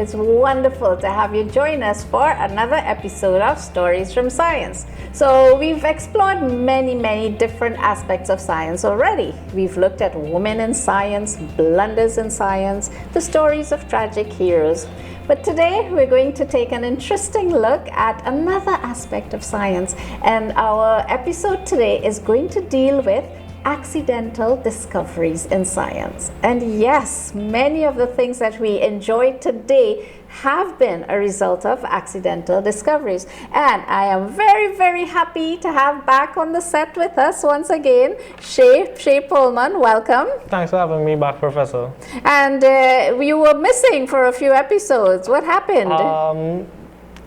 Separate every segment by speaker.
Speaker 1: It's wonderful to have you join us for another episode of Stories from Science. So we've explored many different aspects of science already. We've looked at women in science, blunders in science, the stories of tragic heroes. But today we're going to take an interesting look at another aspect of science, and our episode today is going to deal with accidental discoveries in science. And yes, many of the things that we enjoy today have been a result of accidental discoveries. And I am very happy to have back on the set with us once again Shay Pullman. Welcome.
Speaker 2: Thanks for having me back, Professor.
Speaker 1: And you were missing for a few episodes. What happened?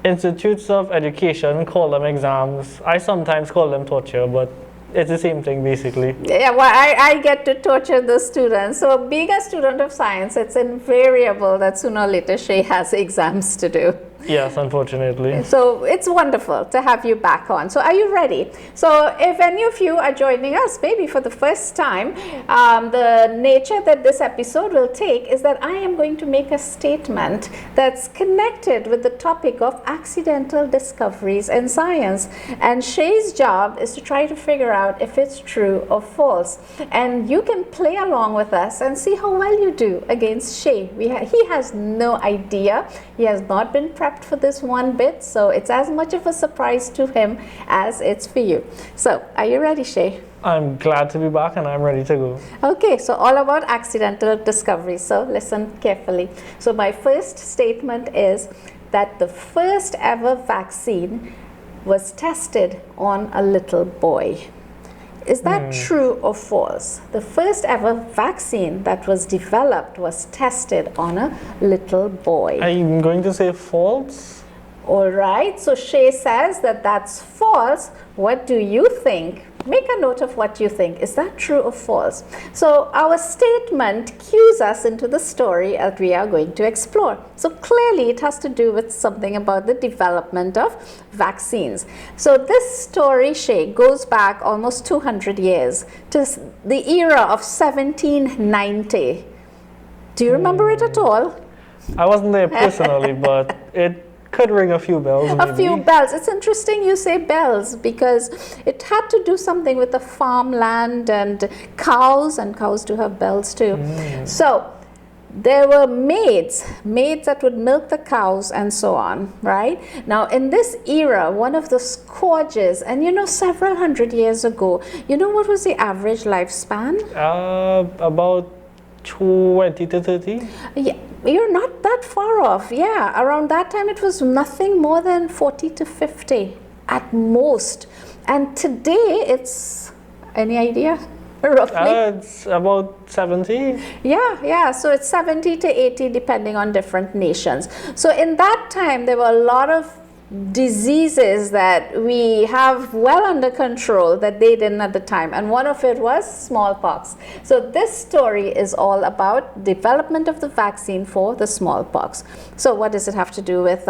Speaker 2: Institutes of education call them exams. I sometimes call them torture, but it's the same thing basically.
Speaker 1: Yeah, well, I get to torture the students. So being a student of science, it's invariable that sooner or later Shay has exams to do.
Speaker 2: Yes, unfortunately.
Speaker 1: So it's wonderful to have you back on. So are you ready? So if any of you are joining us, maybe for the first time, the nature that this episode will take is that I am going to make a statement that's connected with the topic of accidental discoveries in science. And Shay's job is to try to figure out if it's true or false. And you can play along with us and see how well you do against Shay. He has no idea. He has not been prepped for this one bit, so it's as much of a surprise to him as it's for you. So, are you ready, Shay?
Speaker 2: I'm glad to be back and I'm ready to go.
Speaker 1: Okay, so all about accidental discoveries. So, listen carefully. So, my first statement is that the first ever vaccine was tested on a little boy. Is that true or false? The first ever vaccine that was developed was tested on a little boy.
Speaker 2: I'm going to say false.
Speaker 1: All right, so Shay says that that's false. What do you think? Make a note of what you think. Is that true or false? So our statement cues us into the story that we are going to explore. So clearly it has to do with something about the development of vaccines. So this story, Shay, goes back almost 200 years to the era of 1790. Do you remember it at all?
Speaker 2: I wasn't there personally, but it could ring a few bells.
Speaker 1: A few bells. It's interesting you say bells because it had to do something with the farmland and cows do have bells too. So there were maids that would milk the cows and so on, right? Now in this era, one of the scourges, and several hundred years ago, what was the average lifespan?
Speaker 2: About 20 to 30?
Speaker 1: Yeah, you're not that far off. Yeah, around that time it was nothing more than 40 to 50 at most. And today it's, any idea? Roughly?
Speaker 2: It's about 70.
Speaker 1: Yeah, so it's 70 to 80 depending on different nations. So in that time there were a lot of diseases that we have well under control that they didn't at the time, and one of it was smallpox. So this story is all about development of the vaccine for the smallpox. So what does it have to do with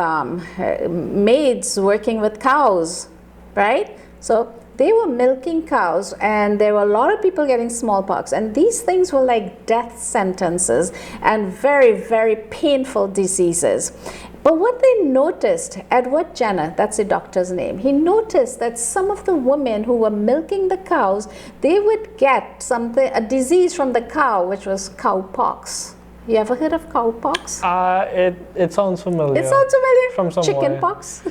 Speaker 1: maids working with cows, right? So they were milking cows and there were a lot of people getting smallpox, and these things were like death sentences and very painful diseases. But what they noticed, Edward Jenner, that's the doctor's name, he noticed that some of the women who were milking the cows, they would get a disease from the cow, which was cowpox. You ever heard of cowpox?
Speaker 2: It sounds familiar.
Speaker 1: It sounds familiar?
Speaker 2: From somewhere.
Speaker 1: Chickenpox?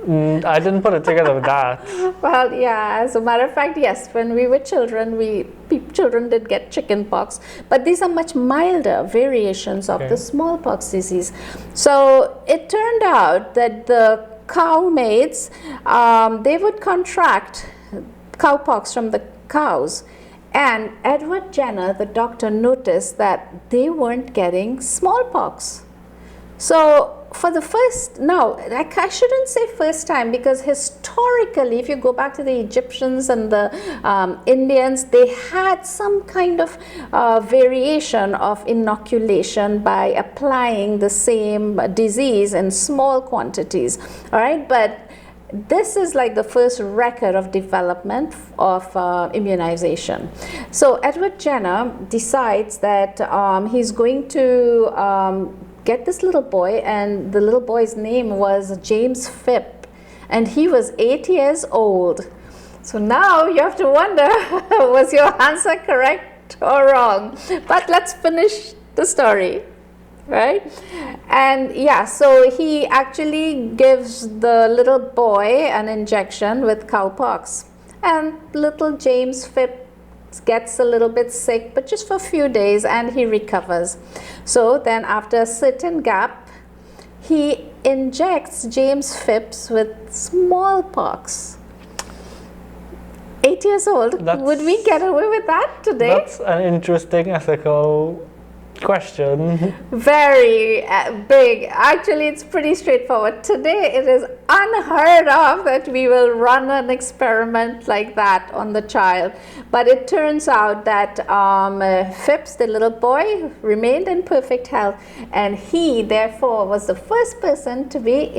Speaker 2: I didn't put it together with that.
Speaker 1: Well, yeah, as a matter of fact, yes, when we were children, children did get chickenpox, but these are much milder variations of the smallpox disease. So it turned out that the cow maids, they would contract cowpox from the cows, and Edward Jenner, the doctor, noticed that they weren't getting smallpox. So for the first, now I shouldn't say first time, because historically if you go back to the Egyptians and the Indians, they had some kind of variation of inoculation by applying the same disease in small quantities, all right? But this is like the first record of development of immunization. So Edward Jenner decides that he's going to get this little boy, and the little boy's name was James Phipp, and he was 8 years old. So now you have to wonder, was your answer correct or wrong? But let's finish the story, right? And yeah, so he actually gives the little boy an injection with cowpox, and little James Phipp gets a little bit sick, but just for a few days, and he recovers. So then after a certain gap, he injects James Phipps with smallpox. 8 years old. Would we get away with that today?
Speaker 2: That's an interesting ethical question.
Speaker 1: Very big. Actually, it's pretty straightforward. Today, it is unheard of that we will run an experiment like that on the child. But it turns out that Phipps, the little boy, remained in perfect health, and he, therefore, was the first person to be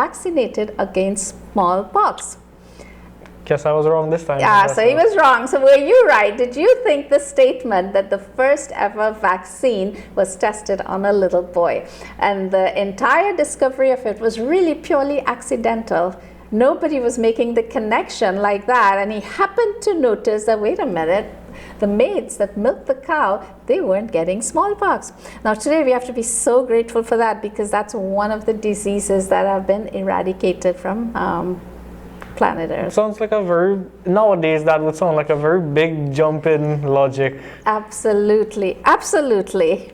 Speaker 1: vaccinated against smallpox.
Speaker 2: Guess I was wrong this time.
Speaker 1: Yeah, so he was wrong. So were you right? Did you think the statement that the first ever vaccine was tested on a little boy, and the entire discovery of it was really purely accidental? Nobody was making the connection like that, and he happened to notice that, wait a minute, the maids that milked the cow, they weren't getting smallpox. Now today we have to be so grateful for that, because that's one of the diseases that have been eradicated from planet Earth.
Speaker 2: Sounds like a very, nowadays that would sound like a very big jump in logic.
Speaker 1: Absolutely, absolutely.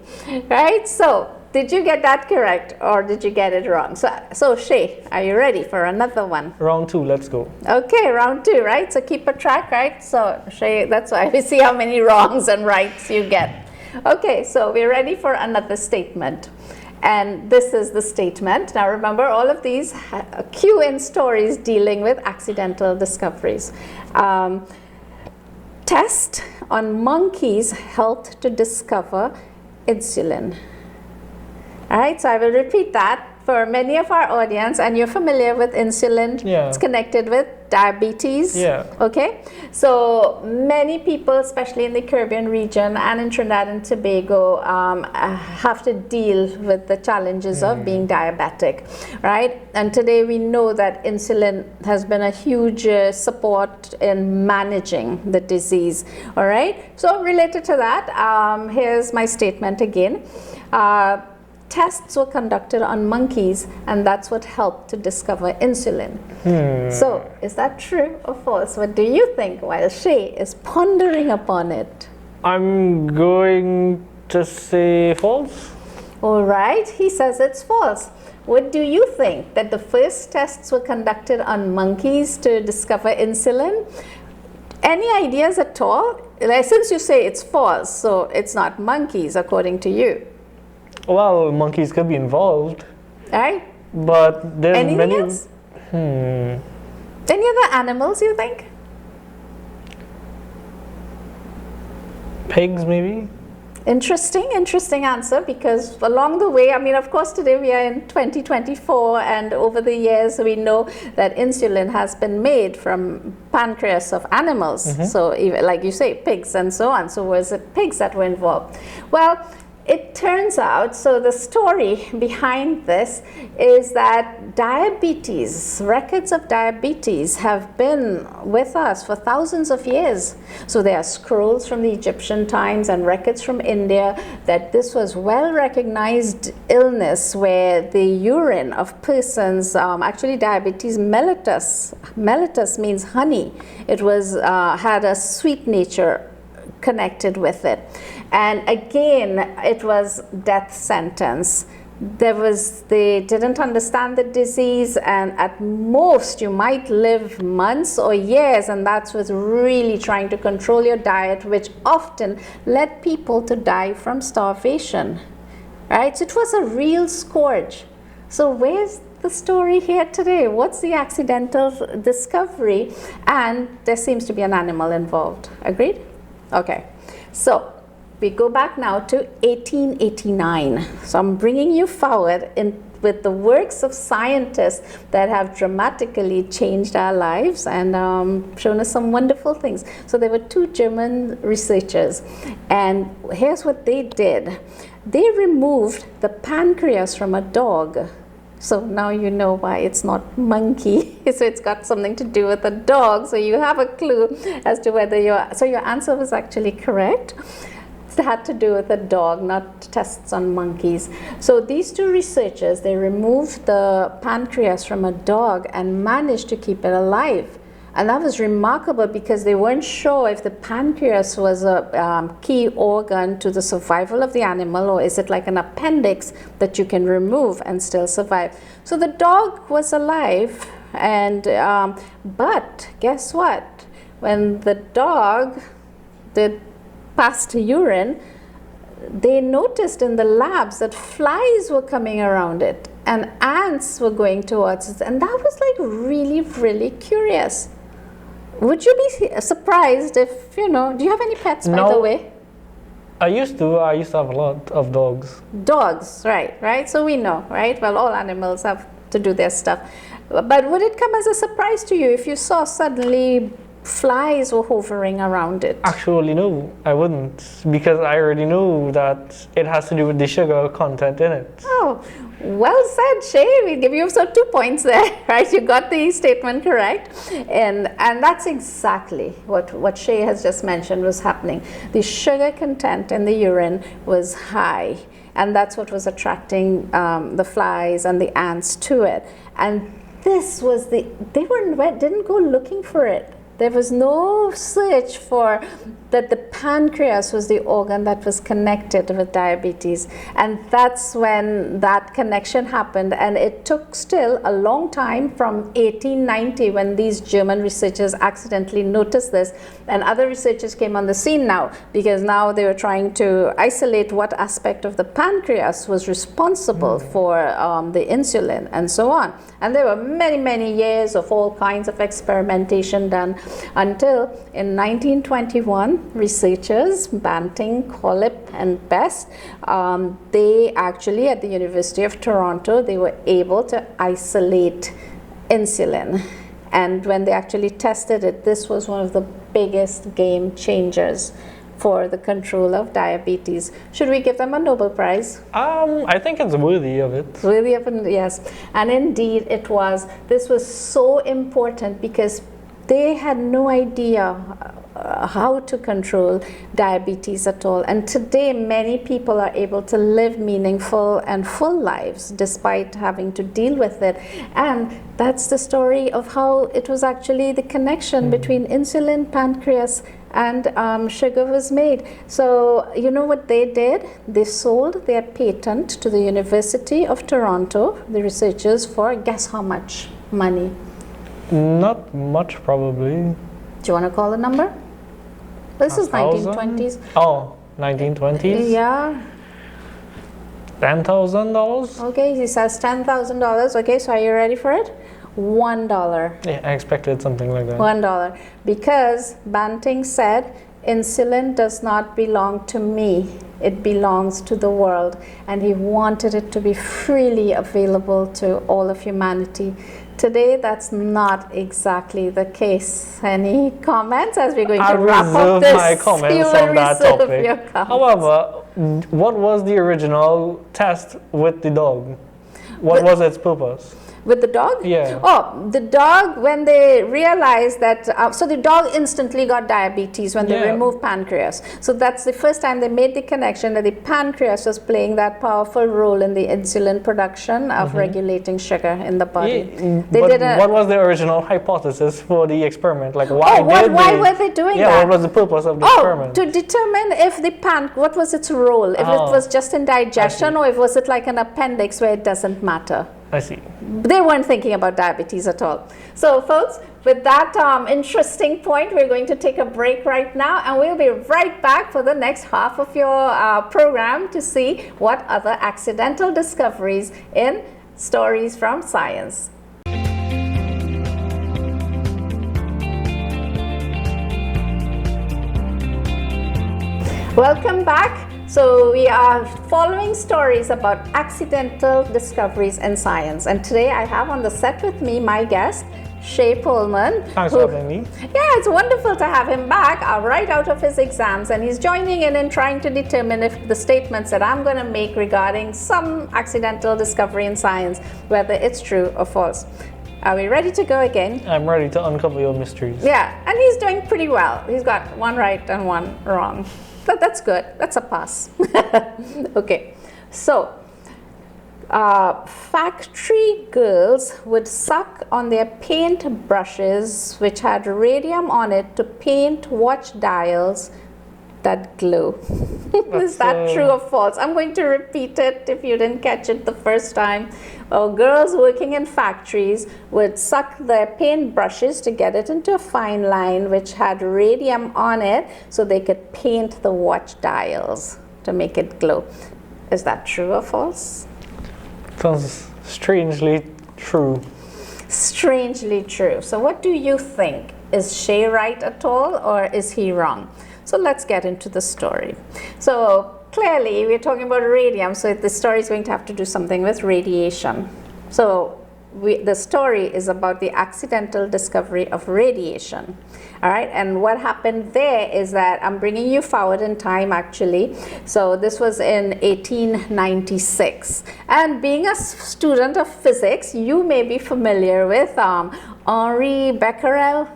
Speaker 1: Right? So, did you get that correct, or did you get it wrong? So Shay, are you ready for another one?
Speaker 2: Round 2, let's go.
Speaker 1: Okay, round 2, right? So keep a track, right? So Shay, that's why we see how many wrongs and rights you get. Okay, so we're ready for another statement. And this is the statement. Now remember, all of these cue in stories dealing with accidental discoveries. Test on monkeys helped to discover insulin. All right, so I will repeat that for many of our audience, and you're familiar with insulin.
Speaker 2: Yeah.
Speaker 1: It's connected with diabetes.
Speaker 2: Yeah.
Speaker 1: Okay, so many people, especially in the Caribbean region and in Trinidad and Tobago, have to deal with the challenges of being diabetic, right? And today we know that insulin has been a huge support in managing the disease. All right, so related to that, here's my statement again. Tests were conducted on monkeys, and that's what helped to discover insulin. So, is that true or false? What do you think while Shay is pondering upon it?
Speaker 2: I'm going to say false.
Speaker 1: All right, he says it's false. What do you think? That the first tests were conducted on monkeys to discover insulin? Any ideas at all? Since you say it's false, so it's not monkeys according to you.
Speaker 2: Well, monkeys could be involved.
Speaker 1: Right?
Speaker 2: But there's
Speaker 1: Anything
Speaker 2: many.
Speaker 1: else? Any other animals you think?
Speaker 2: Pigs, maybe?
Speaker 1: Interesting answer, because along the way, I mean, of course, today we are in 2024, and over the years we know that insulin has been made from pancreas of animals. So, even, like you say, pigs and so on. So, was it pigs that were involved? Well, it turns out, so the story behind this is that diabetes, records of diabetes have been with us for thousands of years. So there are scrolls from the Egyptian times and records from India that this was well recognized illness, where the urine of persons, actually diabetes mellitus means honey. It was had a sweet nature connected with it. And again, it was death sentence. They didn't understand the disease, and at most you might live months or years, and that was really trying to control your diet, which often led people to die from starvation, right? So it was a real scourge. So where's the story here today? What's the accidental discovery? And there seems to be an animal involved. Agreed? Okay, so we go back now to 1889. So I'm bringing you forward with the works of scientists that have dramatically changed our lives and shown us some wonderful things. So there were two German researchers, and here's what they did. they removed the pancreas from a dog. So now you know why it's not monkey. So it's got something to do with a dog. So you have a clue as to whether your answer was actually correct. It had to do with a dog, not tests on monkeys. So these two researchers, they removed the pancreas from a dog and managed to keep it alive. And that was remarkable because they weren't sure if the pancreas was a key organ to the survival of the animal, or is it like an appendix that you can remove and still survive. So the dog was alive, and but guess what? When the dog did pass to urine, they noticed in the labs that flies were coming around it and ants were going towards it, and that was like really, really curious. Would you be surprised if, do you have any pets, by the way?
Speaker 2: I used to have a lot of dogs.
Speaker 1: Dogs, right. So we know, right? Well, all animals have to do their stuff. But would it come as a surprise to you if you saw suddenly flies were hovering around it?
Speaker 2: Actually, no, I wouldn't, because I already know that it has to do with the sugar content in it.
Speaker 1: Oh, well said, Shay. We give you 2 points there, right? You got the statement correct. And that's exactly what Shay has just mentioned was happening. The sugar content in the urine was high, and that's what was attracting the flies and the ants to it. And this was they didn't go looking for it. There was no search for that the pancreas was the organ that was connected with diabetes. And that's when that connection happened. And it took still a long time from 1890 when these German researchers accidentally noticed this. And other researchers came on the scene now, because now they were trying to isolate what aspect of the pancreas was responsible for the insulin and so on. And there were many, many years of all kinds of experimentation done until in 1921, researchers, Banting, Collip, and Best, they actually at the University of Toronto, they were able to isolate insulin. And when they actually tested it, this was one of the biggest game changers for the control of diabetes. Should we give them a Nobel Prize?
Speaker 2: I think it's worthy of it.
Speaker 1: Worthy of it, yes. And indeed it was. This was so important because they had no idea how to control diabetes at all. And today many people are able to live meaningful and full lives despite having to deal with it. And that's the story of how it was actually the connection between insulin, pancreas, and sugar was made. So you know what they did? They sold their patent to the University of Toronto, the researchers, for guess how much money?
Speaker 2: Not much, probably.
Speaker 1: Do you want to call the number? This is 1920s.
Speaker 2: Oh, 1920s?
Speaker 1: Yeah.
Speaker 2: $10,000?
Speaker 1: Okay, he says $10,000. Okay, so are you ready for it? $1.
Speaker 2: Yeah, I expected something like that.
Speaker 1: $1. Because Banting said, insulin does not belong to me. It belongs to the world. And he wanted it to be freely available to all of humanity. Today, that's not exactly the case. Any comments as we're going to wrap up this?
Speaker 2: My comments on that topic. However, what was the original test with the dog? What was its purpose?
Speaker 1: With the dog?
Speaker 2: Yeah.
Speaker 1: Oh, the dog, when they realized that, so the dog instantly got diabetes when they removed pancreas. So that's the first time they made the connection that the pancreas was playing that powerful role in the insulin production of regulating sugar in the body.
Speaker 2: Yeah, what was the original hypothesis for the experiment? Like, why
Speaker 1: were they doing that?
Speaker 2: Yeah, what was the purpose of the experiment?
Speaker 1: To determine if the what was its role, if it was just in digestion or if was it like an appendix where it doesn't matter.
Speaker 2: I see.
Speaker 1: They weren't thinking about diabetes at all. So folks, with that interesting point, we're going to take a break right now, and we'll be right back for the next half of your program to see what other accidental discoveries in Stories from Science. Welcome back. So we are following stories about accidental discoveries in science, and today I have on the set with me my guest Shay Pullman.
Speaker 2: Thanks for having me.
Speaker 1: Yeah, it's wonderful to have him back right out of his exams, and he's joining in and trying to determine if the statements that I'm going to make regarding some accidental discovery in science, whether it's true or false. Are we ready to go again?
Speaker 2: I'm ready to uncover your mysteries.
Speaker 1: Yeah, and he's doing pretty well. He's got one right and one wrong. But that's good. That's a pass. Okay, so factory girls would suck on their paint brushes which had radium on it to paint watch dials that glow. Is that true or false? I'm going to repeat it if you didn't catch it the first time. Well, girls working in factories would suck their paint brushes to get it into a fine line which had radium on it so they could paint the watch dials to make it glow. Is that true or false?
Speaker 2: Sounds strangely true.
Speaker 1: Strangely true. So what do you think? Is Shay right at all, or is he wrong? So let's get into the story. So clearly we're talking about radium, so the story is going to have to do something with radiation. So the story is about the accidental discovery of radiation. All right, and what happened there is that I'm bringing you forward in time actually. So this was in 1896, and being a student of physics, you may be familiar with Henri Becquerel.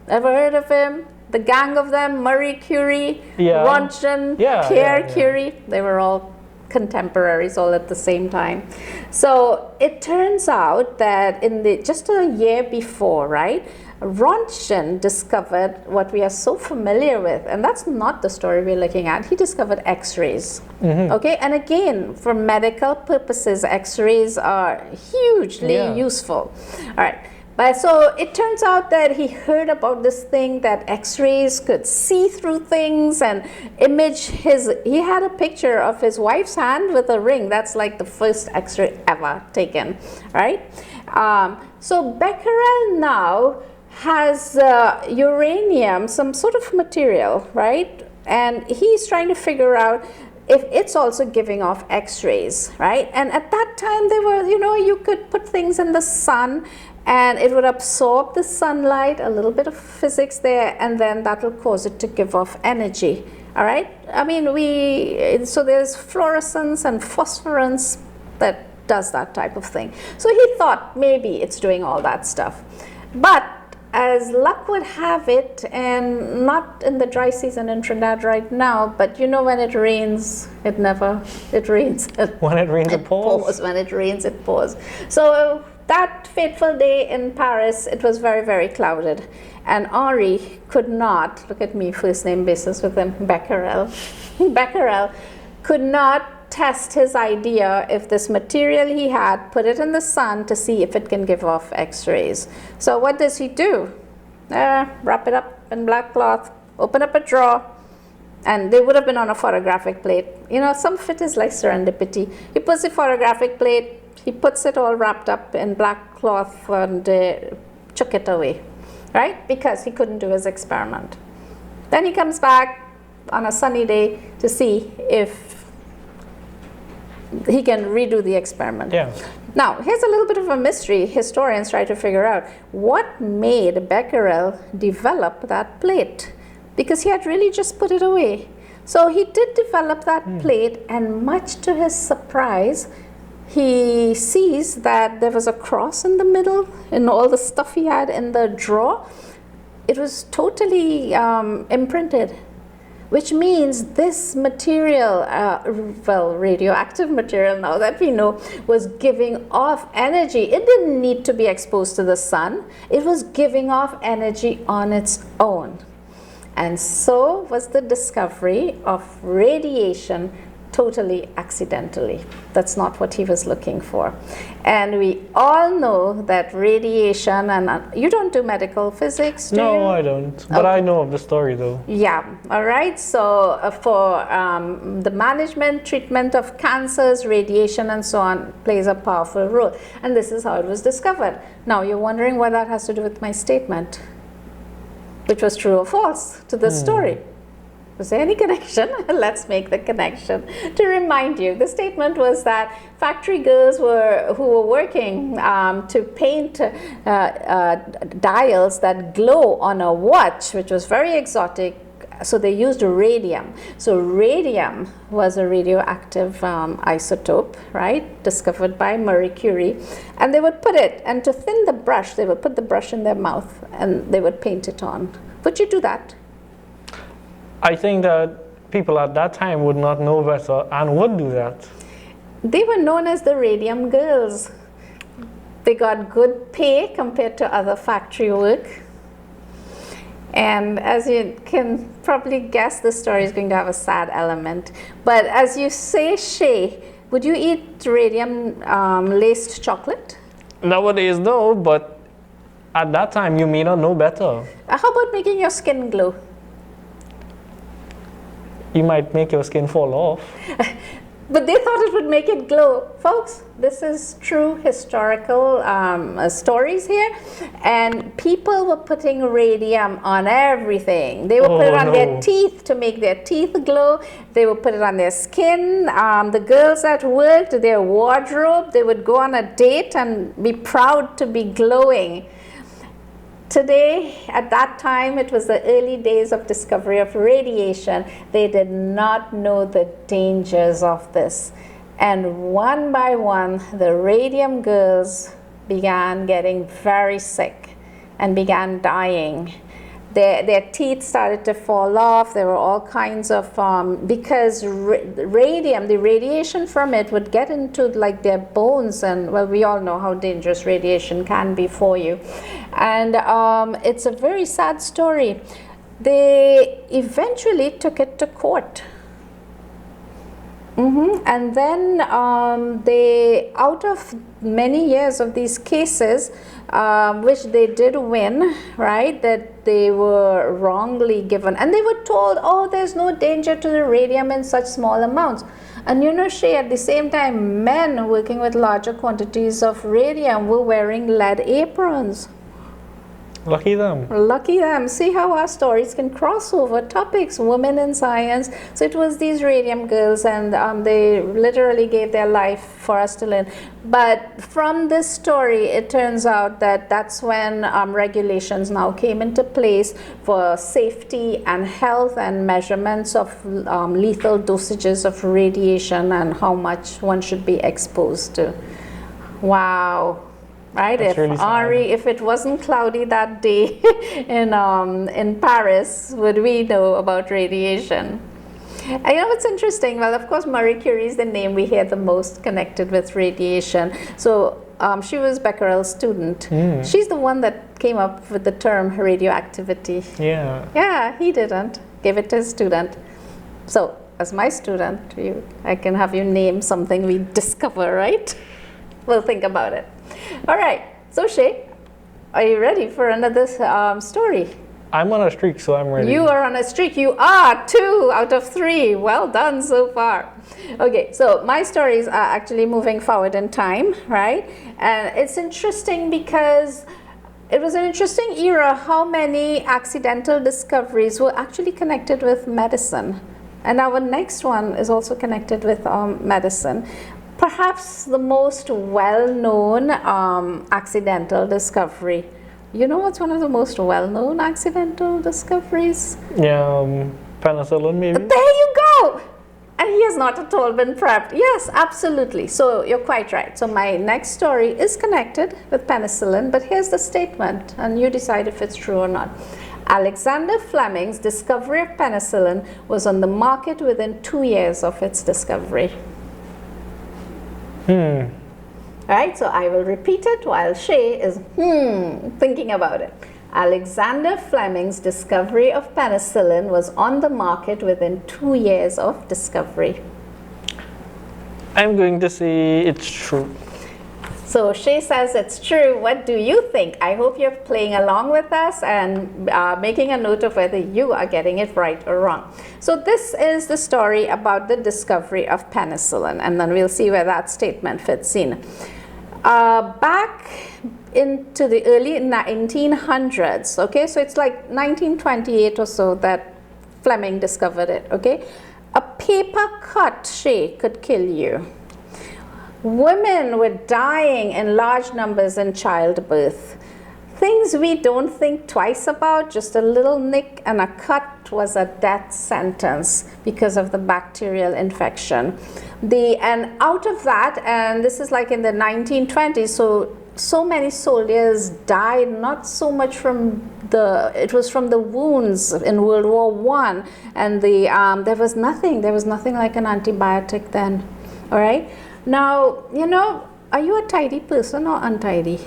Speaker 1: Ever heard of him? The gang of them, Marie Curie, Roentgen, Pierre Curie, they were all contemporaries all at the same time. So it turns out that just a year before, right, Roentgen discovered what we are so familiar with, and that's not the story we're looking at. He discovered X-rays. Okay, and again, for medical purposes, X-rays are hugely useful. All right. But so it turns out that he heard about this thing that X-rays could see through things and image he had a picture of his wife's hand with a ring. That's like the first X-ray ever taken, right? So Becquerel now has uranium, some sort of material, right? And he's trying to figure out if it's also giving off X-rays, right? And at that time they were, you could put things in the sun and it would absorb the sunlight, a little bit of physics there, and then that will cause it to give off energy. All right? I mean, so there's fluorescence and phosphorance that does that type of thing. So he thought maybe it's doing all that stuff. But as luck would have it, and not in the dry season in Trinidad right now, but when it rains, it rains.
Speaker 2: When it rains, it pours.
Speaker 1: When it rains, it pours. So that fateful day in Paris, it was very, very clouded. And Henri could not, look at me, first name basis with him, Becquerel. Becquerel could not test his idea if this material he had, put it in the sun to see if it can give off X-rays. So what does he do? Wrap it up in black cloth, open up a drawer, and they would have been on a photographic plate. Some of it is like serendipity. He puts the photographic plate, he puts it all wrapped up in black cloth and took it away, right? Because he couldn't do his experiment. Then he comes back on a sunny day to see if he can redo the experiment.
Speaker 2: Yeah.
Speaker 1: Now, here's a little bit of a mystery. Historians try to figure out what made Becquerel develop that plate, because he had really just put it away. So he did develop that plate, and much to his surprise, he sees that there was a cross in the middle and all the stuff he had in the drawer. It was totally imprinted, which means this material, radioactive material now that we know, was giving off energy. It didn't need to be exposed to the sun. It was giving off energy on its own. And so was the discovery of radiation totally accidentally. That's not what he was looking for. And we all know that radiation, and you don't do medical physics, do you?
Speaker 2: No, I don't. But I know of the story though.
Speaker 1: Yeah, all right. So for the management, treatment of cancers, radiation and so on plays a powerful role. And this is how it was discovered. Now you're wondering what that has to do with my statement, which was true or false to this story. Was there any connection? Let's make the connection. To remind you, the statement was that factory girls who were working to paint dials that glow on a watch, which was very exotic. So they used radium. So radium was a radioactive isotope, right? Discovered by Marie Curie. And they would put it, and to thin the brush, they would put the brush in their mouth and they would paint it on. Would you do that?
Speaker 2: I think that people at that time would not know better and would do that.
Speaker 1: They were known as the radium girls. They got good pay compared to other factory work. And as you can probably guess, the story is going to have a sad element. But as you say, Shay, would you eat radium laced chocolate?
Speaker 2: Nowadays, no, but at that time, you may not know better.
Speaker 1: How about making your skin glow?
Speaker 2: You might make your skin fall off.
Speaker 1: But they thought it would make it glow. Folks, this is true historical stories here. And people were putting radium on everything. They would put it on their teeth to make their teeth glow. They would put it on their skin. The girls at work, their wardrobe, they would go on a date and be proud to be glowing. Today, at that time, it was the early days of discovery of radiation. They did not know the dangers of this. And one by one, the radium girls began getting very sick and began dying. Their teeth started to fall off. There were all kinds of, because radium, the radiation from it would get into like their bones, and well, we all know how dangerous radiation can be for you. And it's a very sad story. They eventually took it to court. And then they, out of many years of these cases, which they did win, right, that they were wrongly given. And they were told, oh, there's no danger to the radium in such small amounts. And you know, Shay, at the same time, men working with larger quantities of radium were wearing lead aprons.
Speaker 2: Lucky them.
Speaker 1: Lucky them. See how our stories can cross over topics, women in science. So it was these radium girls, and they literally gave their life for us to learn. But from this story, it turns out that that's when regulations now came into place for safety and health and measurements of lethal dosages of radiation and how much one should be exposed to. Wow. Right? If really Ari, if it wasn't cloudy that day in Paris, would we know about radiation? And you know what's interesting? Well, of course, Marie Curie is the name we hear the most connected with radiation. So she was Becquerel's student. She's the one that came up with the term radioactivity.
Speaker 2: Yeah.
Speaker 1: Yeah, he didn't. Gave it to his student. So as my student, I can have you name something we discover, right? We'll think about it. All right, so Shay, are you ready for another story?
Speaker 2: I'm on a streak, so I'm ready.
Speaker 1: You are on a streak. You are 2 out of 3. Well done so far. Okay, so my stories are actually moving forward in time, right? And it's interesting because it was an interesting era how many accidental discoveries were actually connected with medicine. And our next one is also connected with medicine. Perhaps the most well-known accidental discovery. You know what's one of the most well-known accidental discoveries?
Speaker 2: Yeah, penicillin maybe?
Speaker 1: There you go! And he has not at all been prepped. Yes, absolutely. So you're quite right. So my next story is connected with penicillin, but here's the statement, and you decide if it's true or not. Alexander Fleming's discovery of penicillin was on the market within 2 years of its discovery. Right, so I will repeat it while Shay is thinking about it. Alexander Fleming's discovery of penicillin was on the market within 2 years of discovery.
Speaker 2: I'm going to say it's true.
Speaker 1: So Shay says it's true. What do you think? I hope you're playing along with us and making a note of whether you are getting it right or wrong. So this is the story about the discovery of penicillin, and then we'll see where that statement fits in. Back into the early 1900s, okay, so it's like 1928 or so that Fleming discovered it, okay? A paper cut, Shay, could kill you. Women were dying in large numbers in childbirth. Things we don't think twice about, just a little nick and a cut was a death sentence because of the bacterial infection. And out of that, and this is like in the 1920s, so many soldiers died, not so much from it was from the wounds in World War I, and there was nothing like an antibiotic then, all right? Now, are you a tidy person or untidy?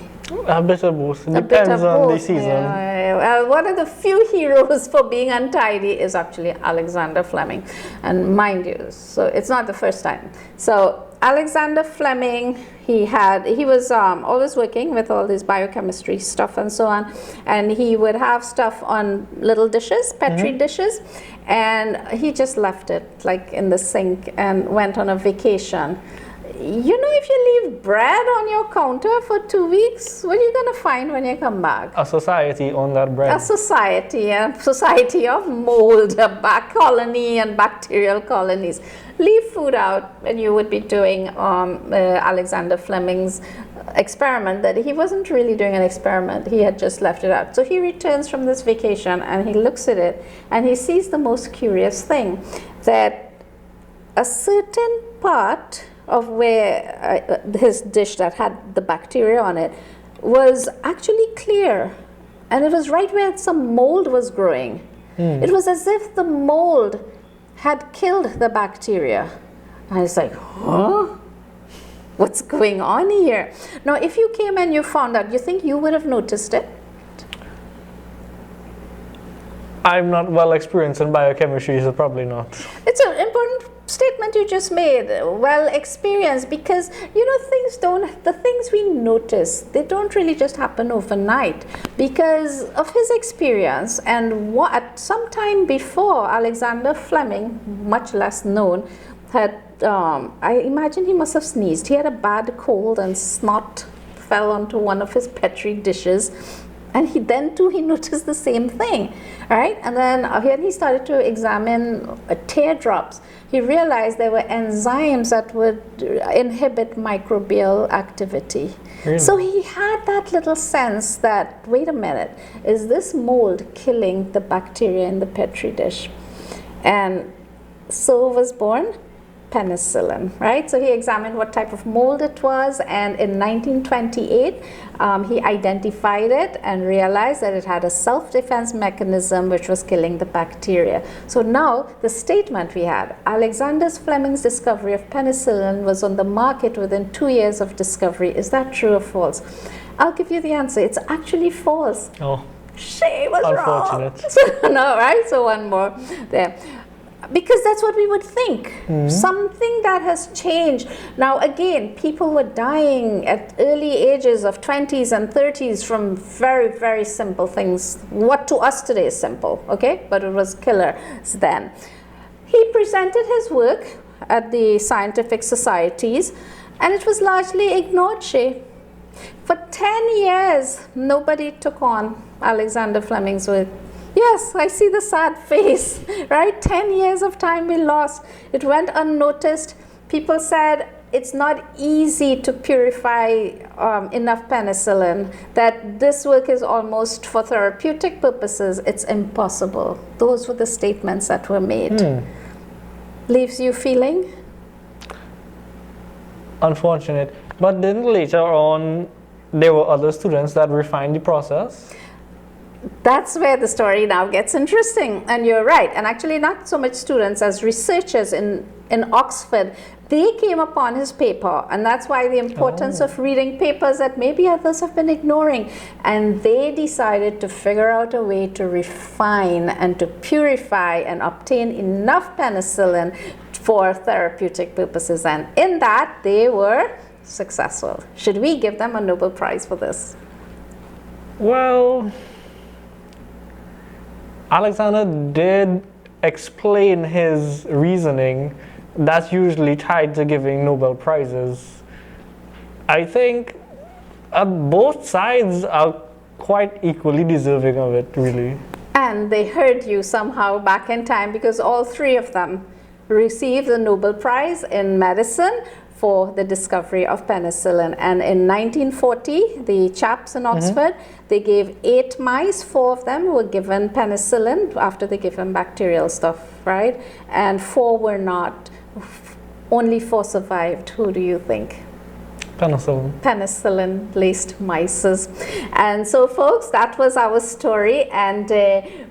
Speaker 2: A bit of both. It depends on the season.
Speaker 1: Yeah. One of the few heroes for being untidy is actually Alexander Fleming. And mind you, so it's not the first time. So Alexander Fleming, he was always working with all this biochemistry stuff and so on. And he would have stuff on little dishes, Petri dishes. And he just left it like in the sink and went on a vacation. If you leave bread on your counter for 2 weeks, what are you going to find when you come back?
Speaker 2: A society on that bread.
Speaker 1: A society of mold, a colony and bacterial colonies. Leave food out, and you would be doing Alexander Fleming's experiment that he wasn't really doing an experiment. He had just left it out. So he returns from this vacation and he looks at it and he sees the most curious thing, that a certain part of where his dish that had the bacteria on it was actually clear, and it was right where some mold was growing. It was as if the mold had killed the bacteria. And I was like, huh? What's going on here? Now, if you came and you found out, you think you would have noticed it?
Speaker 2: I'm not well experienced in biochemistry, so probably not.
Speaker 1: It's an important statement you just made, well experienced, because the things we notice, they don't really just happen overnight because of his experience. And what sometime before, Alexander Fleming, much less known, had I imagine he must have sneezed. He had a bad cold and snot fell onto one of his Petri dishes. And he noticed the same thing, right? And then he started to examine teardrops. He realized there were enzymes that would inhibit microbial activity. Really? So he had that little sense that, wait a minute, is this mold killing the bacteria in the Petri dish? And so was born penicillin, right? So he examined what type of mold it was, and in 1928 he identified it and realized that it had a self-defense mechanism which was killing the bacteria. So now the statement we had, Alexander Fleming's discovery of penicillin was on the market within 2 years of discovery. Is that true or false? I'll give you the answer. It's actually false.
Speaker 2: Oh,
Speaker 1: she was
Speaker 2: unfortunate.
Speaker 1: Wrong. So, no, right? So one more there. Because that's what we would think. Something that has changed. Now again, people were dying at early ages of 20s and 30s from very, very simple things. What to us today is simple, okay? But it was killer then. He presented his work at the scientific societies, and it was largely ignored, Shay. For 10 years, nobody took on Alexander Fleming's work. Yes, I see the sad face, right? 10 years of time we lost. It went unnoticed. People said it's not easy to purify enough penicillin, that this work is almost for therapeutic purposes. It's impossible. Those were the statements that were made. Leaves you feeling?
Speaker 2: Unfortunate. But then later on, there were other students that refined the process.
Speaker 1: That's where the story now gets interesting, and you're right. And actually not so much students as researchers in Oxford, they came upon his paper, and that's why the importance of reading papers that maybe others have been ignoring. And they decided to figure out a way to refine and to purify and obtain enough penicillin for therapeutic purposes, and in that they were successful. Should we give them a Nobel Prize for this?
Speaker 2: Well, Alexander did explain his reasoning. That's usually tied to giving Nobel Prizes. I think both sides are quite equally deserving of it, really.
Speaker 1: And they heard you somehow back in time, because all three of them received the Nobel Prize in medicine for the discovery of penicillin. And in 1940, the chaps in Oxford, they gave 8 mice, 4 of them were given penicillin after they gave them bacterial stuff, right? And 4 were not. Only 4 survived. Who do you think?
Speaker 2: Penicillin.
Speaker 1: Penicillin-laced mices. And so, folks, that was our story. And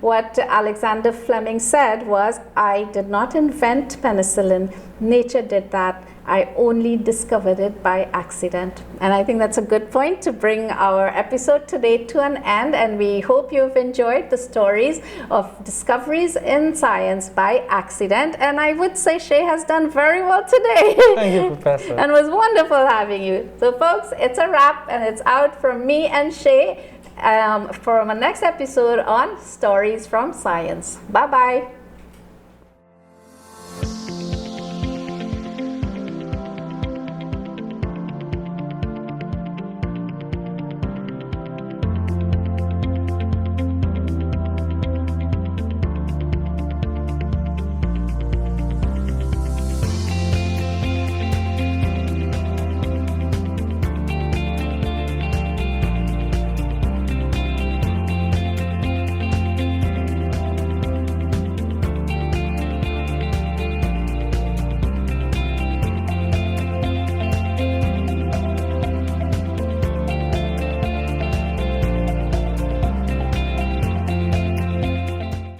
Speaker 1: what Alexander Fleming said was, I did not invent penicillin. Nature did that. I only discovered it by accident. And I think that's a good point to bring our episode today to an end. And we hope you've enjoyed the stories of discoveries in science by accident. And I would say Shay has done very well today.
Speaker 2: Thank you, Professor.
Speaker 1: And it was wonderful having you. So, folks, it's a wrap, and it's out from me and Shay for our next episode on Stories from Science. Bye-bye.